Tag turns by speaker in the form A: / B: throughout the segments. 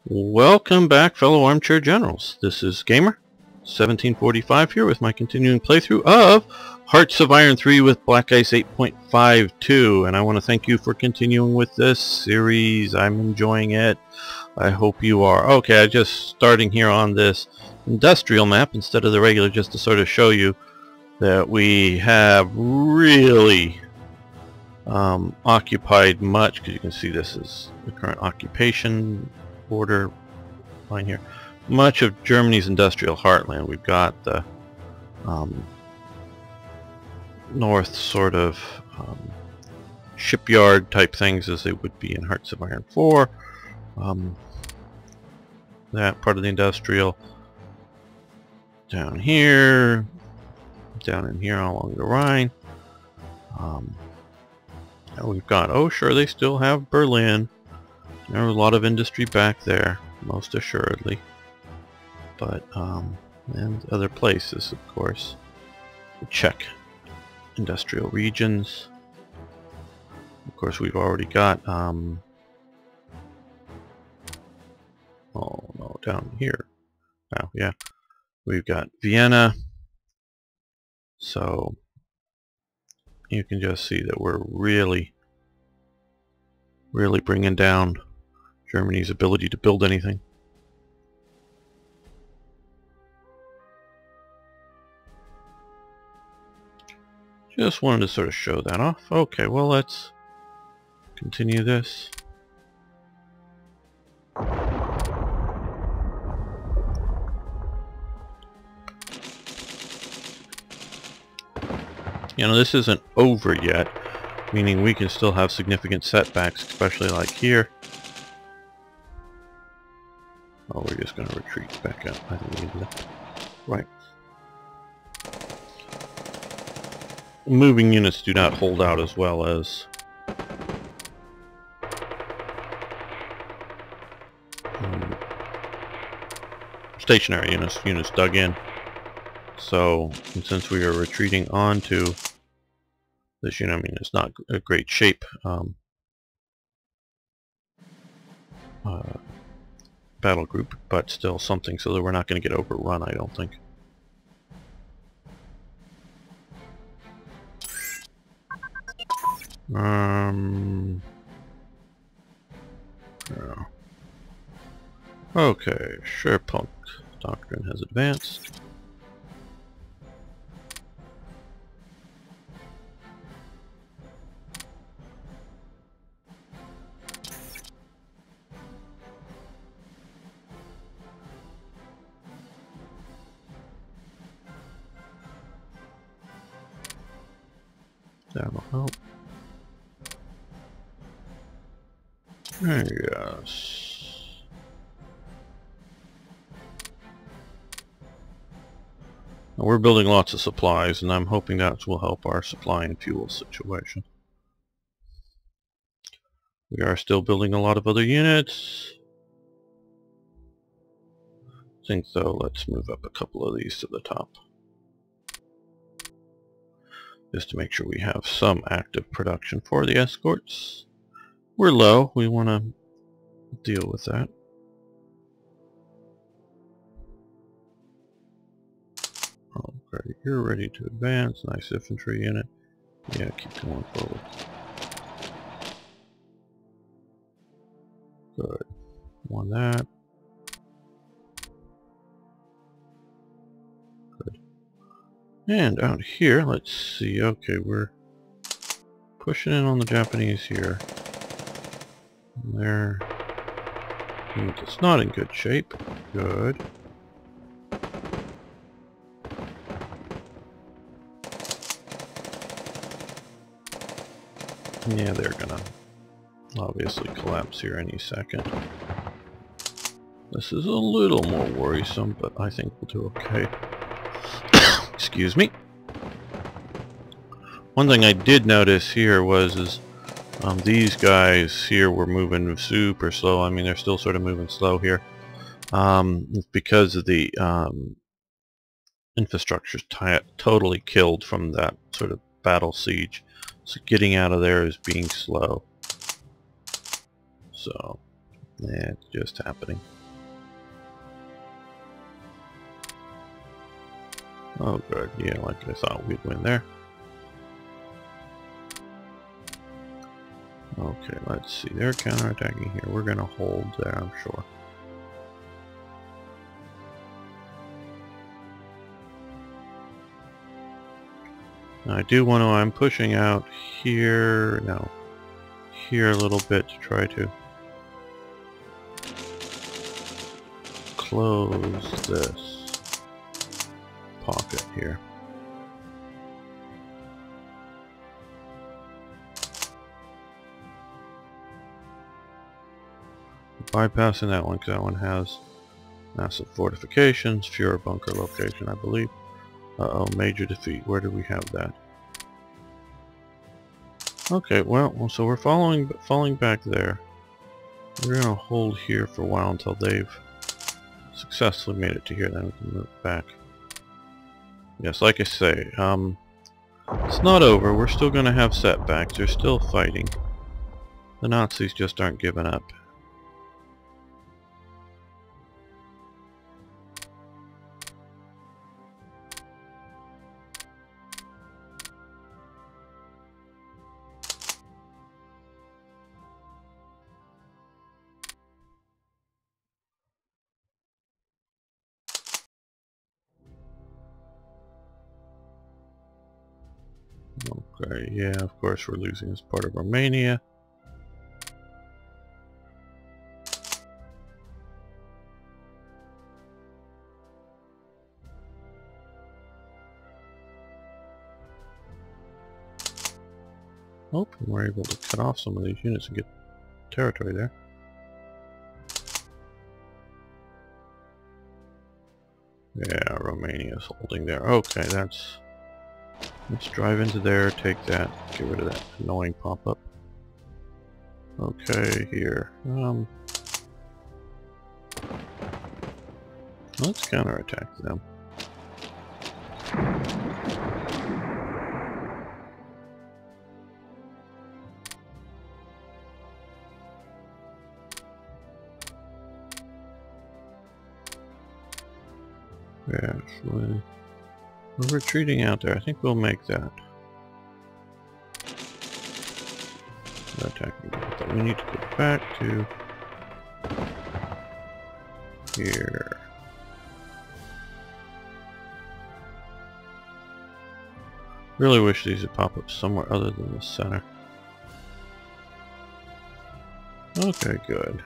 A: Welcome back, fellow armchair generals. This is Gamer 1745 here with my continuing playthrough of Hearts of Iron 3 with Black Ice 8.52, and I want to thank you for continuing with this series. I'm enjoying it. I hope you are. Okay, I'm just starting here on this industrial map instead of the regular, just to sort of show you that we have really occupied much, because you can see this is the current occupation border line here. Much of Germany's industrial heartland. We've got the north sort of shipyard type things as they would be in Hearts of Iron 4. That part of the industrial down here, down in here along the Rhine. We've got, oh sure, they still have Berlin. There's a lot of industry back there, most assuredly. But, and other places, of course. The Czech industrial regions. Of course, we've already got, oh no, down here. Oh, yeah. We've got Vienna. So, you can just see that we're really bringing down Germany's ability to build anything. Just wanted to sort of show that off. Okay, well, let's continue this. You know, this isn't over yet, meaning we can still have significant setbacks, especially like here. Oh, we're just going to retreat back up. I think we need to. Right. Moving units do not hold out as well as stationary units dug in. So, and since we are retreating onto this unit, I mean, it's not a great shape. Battle group, but still something, so that we're not going to get overrun, I don't think. No. Okay, Schwerpunkt doctrine has advanced. That'll help. Yes. Now we're building lots of supplies, and I'm hoping that will help our supply and fuel situation. We are still building a lot of other units. I think, though, let's move up a couple of these to the top, just to make sure we have some active production for the escorts. We're low. We want to deal with that. Okay, you're ready to advance. Nice infantry unit. Yeah, keep going forward. Good. Won that. Good. And out here, let's see. Okay, we're pushing in on the Japanese here. There. It's not in good shape. Good. Yeah, they're gonna obviously collapse here any second. This is a little more worrisome, but I think we'll do okay. Excuse me. One thing I did notice here was these guys here were moving super slow. I mean, they're still sort of moving slow here. It's because of the infrastructure's totally killed from that sort of battle siege. So getting out of there is being slow. So Yeah, it's just happening. Oh good, yeah, like I thought we'd win there. Okay, let's see. They're counterattacking here. We're gonna hold there, I'm sure. Now I do want to, I'm pushing out here, no, here a little bit to try to close this pocket here. Bypassing that one because that one has massive fortifications, fewer bunker location, I believe. Uh-oh, major defeat. Where do we have that? Okay, well, so we're falling back there. We're gonna hold here for a while until they've successfully made it to here, then we can move back. Yes, like I say, it's not over. We're still gonna have setbacks. They're still fighting. The Nazis just aren't giving up. Okay, yeah, of course we're losing as part of Romania. Oh, we're able to cut off some of these units and get territory there. Yeah, Romania's holding there. Okay, let's drive into there, take that, get rid of that annoying pop-up. Okay, here. Let's counterattack them. Yeah, we're retreating out there. I think we'll make that. Attacking, but we need to go back to here. Really wish these would pop up somewhere other than the center. Okay, good.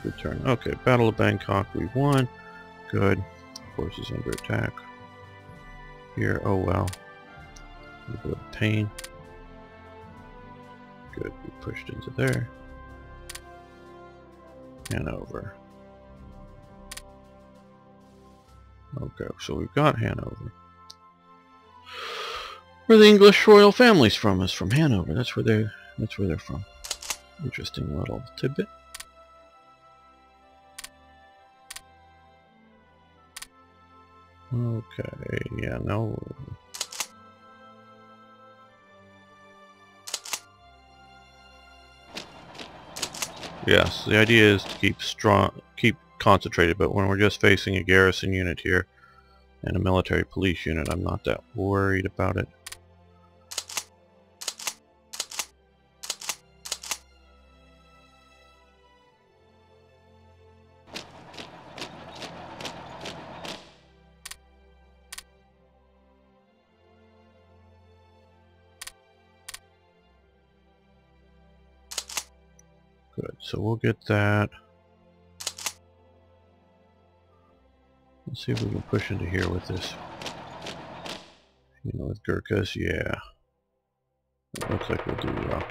A: Good turn. Okay, Battle of Bangkok, we won. Good. Forces under attack. Here, oh well. A little bit of pain. Good, we pushed into there. Hanover. Okay, so we've got Hanover. Where the English royal family's from is from Hanover. That's where they're from. Interesting little tidbit. Okay, yeah, no. Yes, the idea is to keep concentrated, but when we're just facing a garrison unit here and a military police unit, I'm not that worried about it. Good, so we'll get that. Let's see if we can push into here with this. You know, with Gurkhas, yeah. It looks like we'll do well.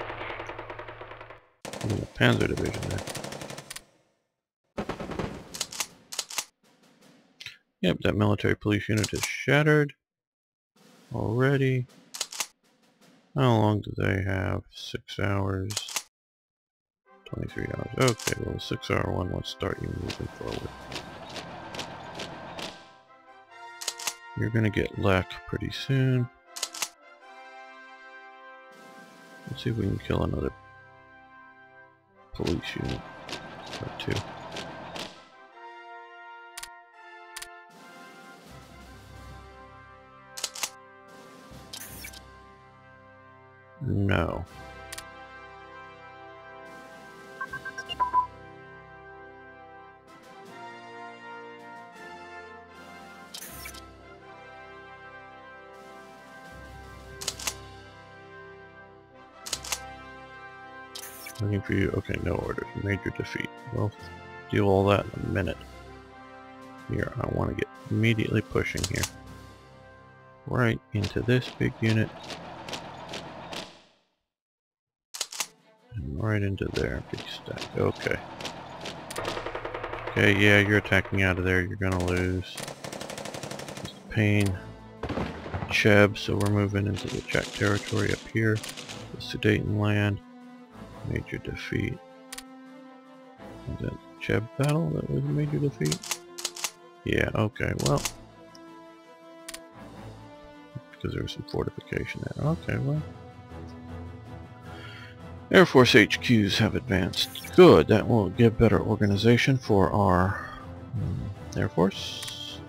A: The Panzer Division there. Yep, that military police unit is shattered already. How long do they have? 6 hours. 23 hours. Okay, well, the 6-hour one, let's start you moving forward. You're gonna get Lek pretty soon. Let's see if we can kill another police unit or two. No. Looking for you. Okay, no orders. Major defeat. We'll do all that in a minute. Here, I want to get immediately pushing here. Right into this big unit. And right into there. Big stack. Okay. Okay, yeah, you're attacking out of there. You're gonna lose. Just a pain. Cheb, so we're moving into the Czech territory up here. The Sudeten land. Major defeat. Was that Cheb battle that was a major defeat? Yeah, okay, well. Because there was some fortification there. Okay, well. Air Force HQs have advanced. Good, that will give better organization for our Air Force.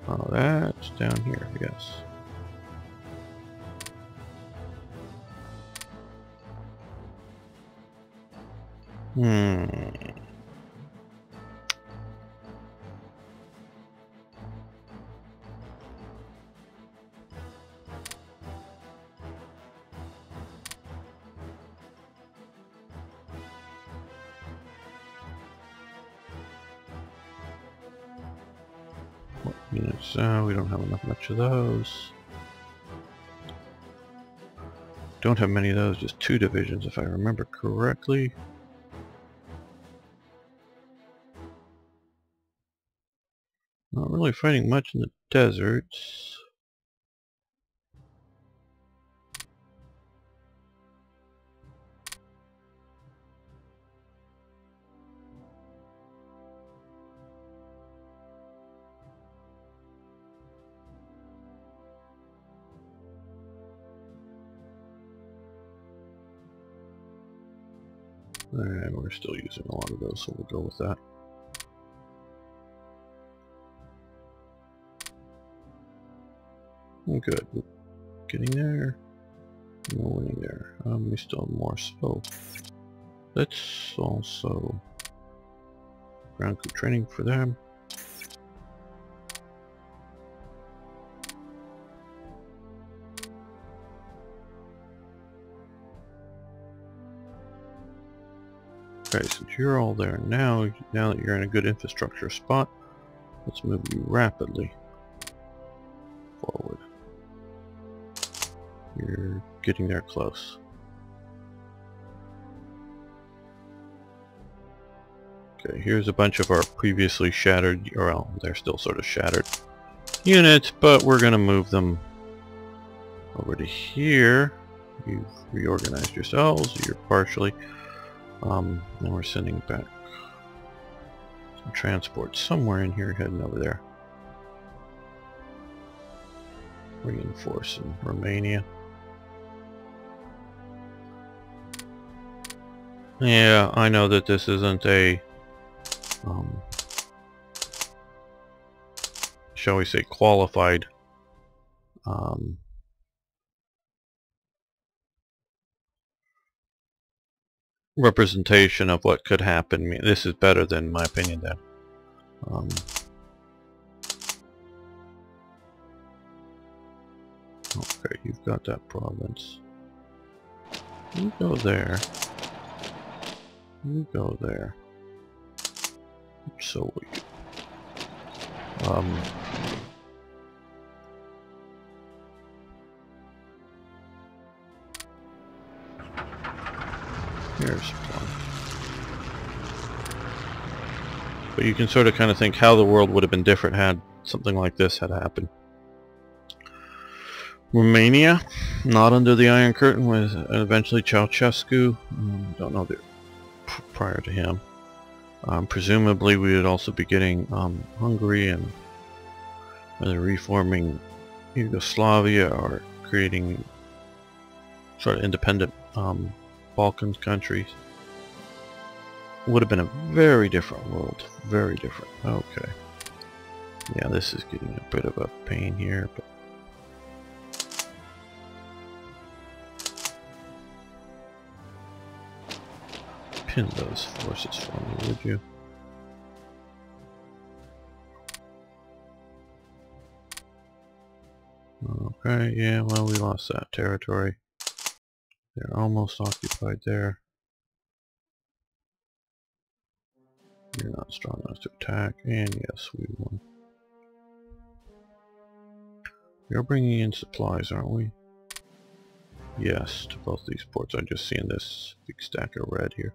A: Oh, that's down here, yes. What units? We don't have enough much of those. Don't have many of those, just 2 divisions if I remember correctly. Not really fighting much in the deserts. And we're still using a lot of those, so we'll go with that. Good. We're getting there. No winning there. We still have more, so let's also ground crew training for them. Okay, since you're all there now that you're in a good infrastructure spot, let's move you rapidly forward. You're getting there close. Okay, here's a bunch of our previously shattered, well, they're still sort of shattered units, but we're going to move them over to here. You've reorganized yourselves, you're partially. And we're sending back some transport somewhere in here heading over there. Reinforcing Romania. Yeah, I know that this isn't a, shall we say, qualified representation of what could happen. This is better than my opinion then. Okay, you've got that province. You go there. You go there. So will you. Here's one. But you can sort of kind of think how the world would have been different had something like this had happened. Romania, not under the Iron Curtain, was eventually Ceausescu. Don't know the prior to him. Presumably we would also be getting Hungary and either reforming Yugoslavia or creating sort of independent Balkan countries. Would have been a very different world. Very different. Okay. Yeah, this is getting a bit of a pain here, but pin those forces for me, would you? Okay, yeah, well, we lost that territory. They're almost occupied there. You're not strong enough to attack, and yes, we won. We are bringing in supplies, aren't we? Yes, to both these ports. I'm just seeing this big stack of red here.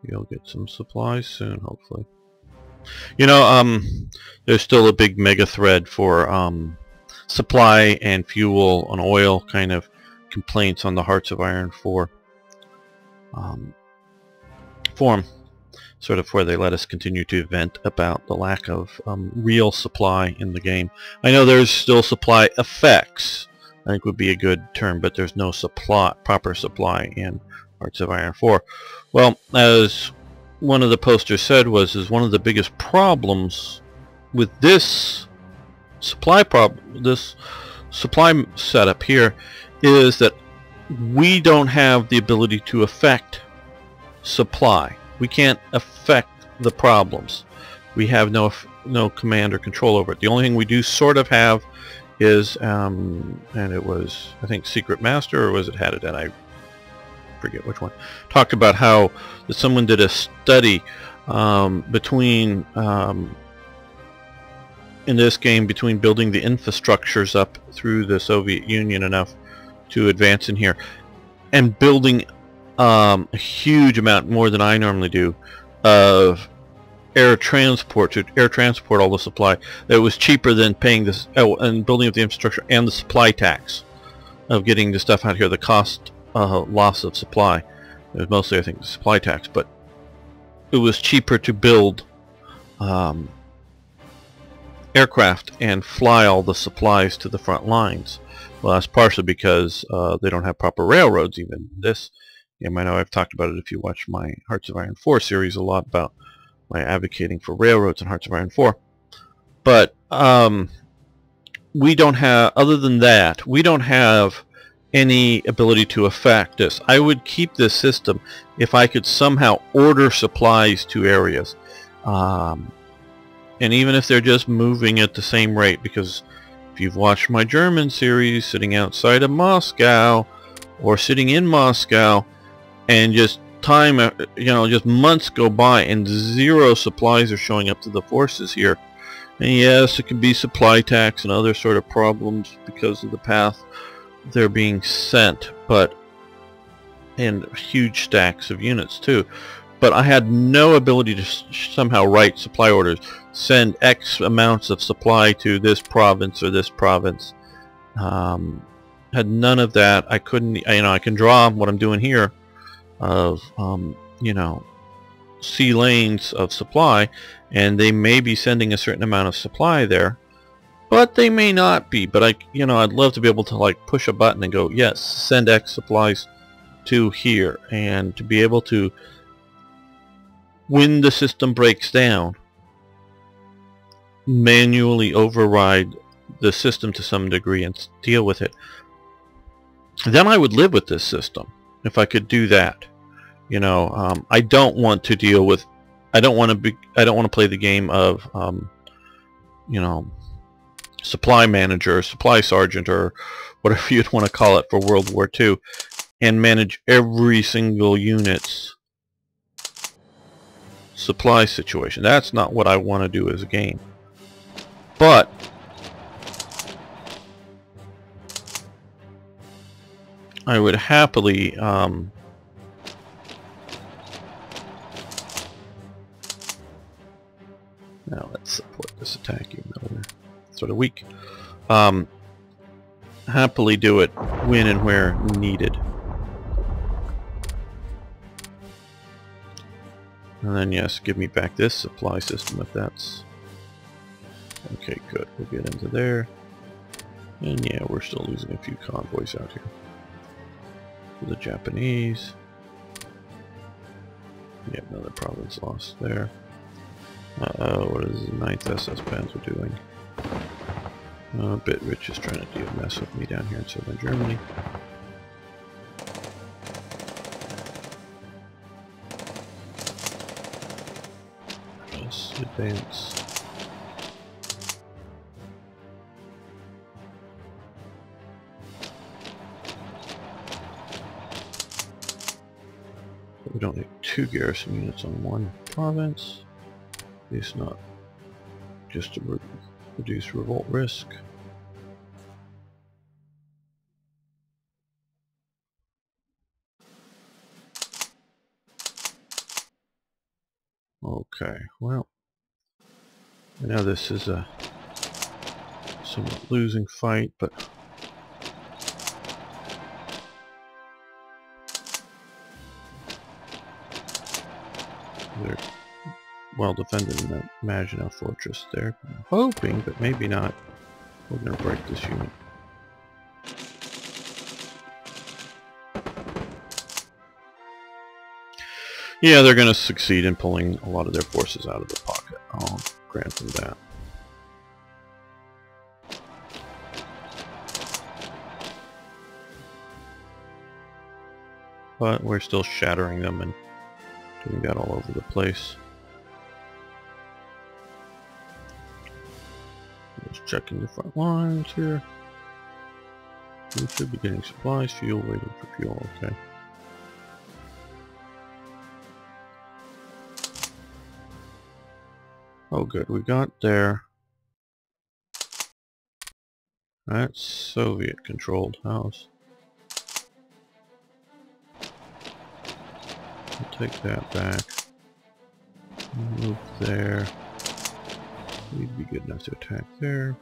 A: You'll get some supplies soon, hopefully. You know, there's still a big mega thread for supply and fuel and oil kind of complaints on the Hearts of Iron 4 forum, sort of where they let us continue to vent about the lack of real supply in the game. I know there's still supply effects, I think would be a good term, but there's no supply, proper supply in Hearts of Iron 4. Well, as one of the posters said, is one of the biggest problems with this supply setup here is that we don't have the ability to affect supply. We can't affect the problems. We have no command or control over it. The only thing we do sort of have is, and it was, I think, Secret Master, or was it Had It Dead? I forget which one. Talked about how that someone did a study between in this game between building the infrastructures up through the Soviet Union enough to advance in here and building a huge amount, more than I normally do, of air transport to air transport all the supply. That was cheaper than paying this and building up the infrastructure and the supply tax of getting the stuff out here. The cost loss of supply. It was mostly, I think, the supply tax, but it was cheaper to build aircraft and fly all the supplies to the front lines. Well, that's partially because they don't have proper railroads. Even this, I know I've talked about it if you watch my Hearts of Iron 4 series a lot about my advocating for railroads in Hearts of Iron 4. But we don't have, other than that, we don't have any ability to affect this. I would keep this system if I could somehow order supplies to areas, and even if they're just moving at the same rate, because if you've watched my German series, sitting outside of Moscow or sitting in Moscow and just time, just months go by and zero supplies are showing up to the forces here. And yes, it can be supply tax and other sort of problems because of the path they're being sent, but and huge stacks of units too. But I had no ability to somehow write supply orders, send X amounts of supply to this province or this province. Had none of that. I couldn't, I can draw what I'm doing here of, sea lanes of supply, and they may be sending a certain amount of supply there, but they may not be. But I'd love to be able to like push a button and go, yes, send X supplies to here, and to be able to, when the system breaks down, manually override the system to some degree and deal with it. Then I would live with this system if I could do that. I don't want to deal with, I don't want to play the game of supply manager or supply sergeant or whatever you'd want to call it for World War II and manage every single unit's supply situation. That's not what I want to do as a game. But I would happily now let's support this attack even though they're sort of weak. Happily do it when and where needed. And then yes, give me back this supply system if that's okay. Good, we'll get into there. And yeah, we're still losing a few convoys out here. For the Japanese. Yep, another province lost there. What is the 9th SS Panzer doing? Bitrich is trying to mess with me down here in southern Germany. Let's advance. We don't need 2 garrison units on one province. At least not just to reduce revolt risk. Okay, well, I know this is a somewhat losing fight, but they're well defended in that Maginot Fortress there. I'm hoping, but maybe not. We're going to break this unit. Yeah, they're going to succeed in pulling a lot of their forces out of the pocket. I'll grant them that. But we're still shattering them and doing that all over the place. Just checking the front lines here. We should be getting supplies, fuel, waiting for fuel, okay. Oh good, we got there. That's Soviet controlled house. We'll take that back. Move there. We'd be good enough to attack there.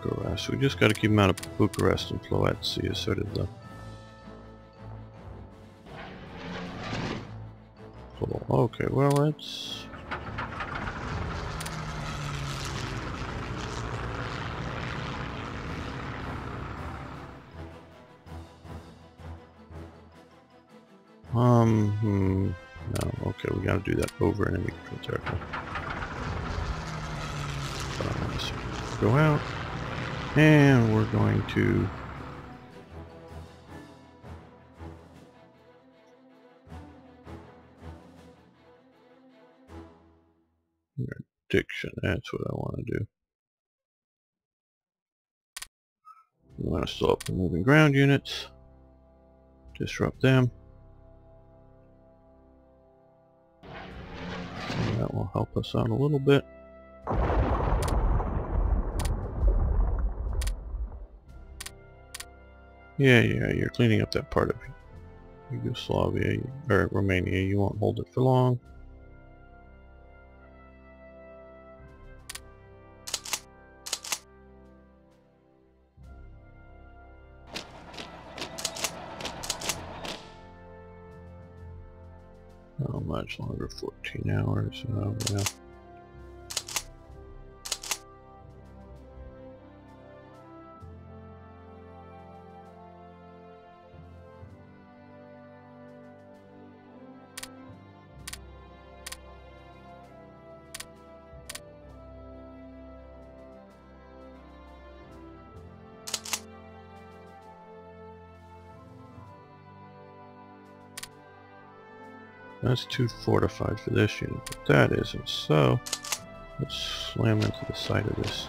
A: Bucharest. We just got to keep them out of Bucharest and Ploetsi is sort of the goal. Okay, well let's no, okay, we gotta do that over enemy control territory. Let's go out. And we're going to addiction, that's what I want to do. We want to stop the moving ground units, disrupt them. And that will help us out a little bit. Yeah, you're cleaning up that part of Yugoslavia, or Romania. You won't hold it for long. Not much longer, 14 hours. Oh, yeah. That's too fortified for this unit, but that isn't, so let's slam into the side of this.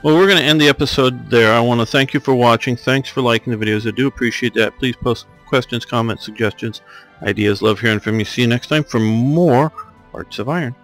A: Well, we're going to end the episode there. I want to thank you for watching. Thanks for liking the videos. I do appreciate that. Please post questions, comments, suggestions, ideas. Love hearing from you. See you next time for more Hearts of Iron.